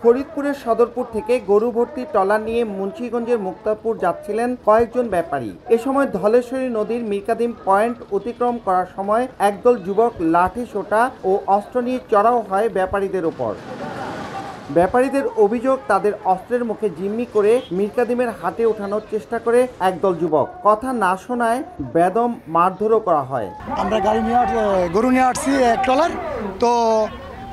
ফরিদপুরের সদরপুর থেকে গরু ভর্তি ট্রলার নিয়ে মুন্সিগঞ্জের মুক্তাপুর যাচ্ছিলেন কয়েকজন ব্যাপারী। এ সময় ধলেশ্বরী নদীর মিরকাদিম পয়েন্ট অতিক্রম করার সময় একদল যুবক লাঠি সোঁটা ও অস্ত্র নিয়ে চড়াও হয় ব্যাপারীদের ওপর। ব্যাপারীদের অভিযোগ, তাদের অস্ত্রের মুখে জিম্মি করে মিরকাদিমের হাটে ওঠানোর চেষ্টা করে একদল যুবক। কথা না শোনায় বেদম মারধরও করা হয়। আমরা গরু নিয়ে আসছি এক ট্রলার, তো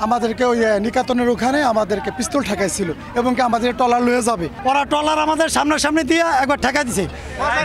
আমাদেরকে ওই নিকাতনের ওখানে আমাদেরকে পিস্তল ঠেকাইছিল এবং কি আমাদের ট্রলার লয়ে যাবে। ওরা ট্রলার আমাদের সামনাসামনি দিয়ে একবার ঠেকাই দিছে,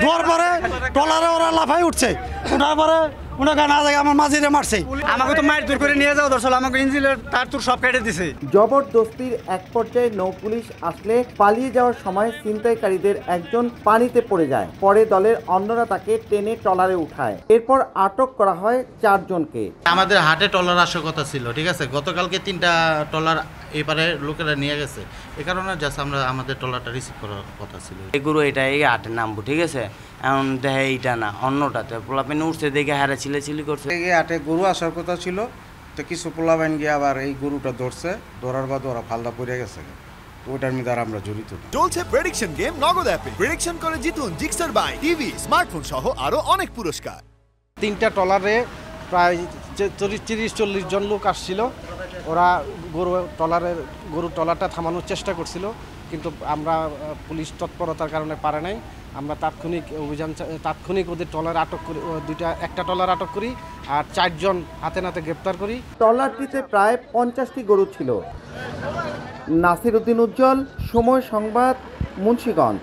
দেওয়ার পরে ট্রলারে ওরা লাফাই উঠছে, ওঠার পরে ওনাকে না জায়গায় আমার মাঝিরে মারছে। আমাকে তো মার দূর করে নিয়ে যাও দর্শক, আমাকে ইঞ্জিনের তার তুর সব কেটে দিছে। জবরদস্তির এক পর্যায়ে নৌ পুলিশ আসলে পালিয়ে যাওয়ার সময় ছিনতাইকারীদের একজন পানিতে পড়ে যায়। পরে দলের অন্যরা তাকে টেনে ট্রলারে উঠায়। এরপর আটক করা হয় 4 জনকে। আমাদের হাটে ট্রলার আসার কথা ছিল, ঠিক আছে। গতকালকে 3টা ট্রলার এবারে লোকেরা নিয়ে গেছে, এই কারণে জাস্ট আমরা আমাদের ট্রলারটা রিসিভ করার কথা ছিল। এই গরু এটা এই হাটে নামবো, ঠিক আছে। এখন দেখে এইটা না অন্যটাতে পোলাপেন উঠছে, দেখে হারে চিলি করছে। এই হাটে গরু আসার কথা ছিল, তো কিছু পোলাপেন গিয়ে আবার এই গরুটা ধরছে, ধরার বাদ ওরা ফালদা পড়ে গেছে, ওইটার মধ্যে আর আমরা জড়িত। চলছে প্রেডিকশন গেম নগদ অ্যাপে। প্রেডিকশন করে জিতুন জিক্সার বাই টিভি, স্মার্টফোন সহ আরো অনেক পুরস্কার। 3টা ট্রলারে প্রায় 30-40 জন লোক আসছিল। ওরা গরু ট্রলারটা থামানোর চেষ্টা করছিল, কিন্তু আমরা পুলিশ তৎপরতার কারণে পারে নাই। আমরা তাৎক্ষণিক ওদের ট্রলার আটক করি, একটা ট্রলার আটক করি আর 4 জন হাতে নাতে গ্রেপ্তার করি। ট্রলারটিতে প্রায় 50টি গরু ছিল। নাসির উদ্দিন উজ্জ্বল, সময় সংবাদ, মুন্সিগঞ্জ।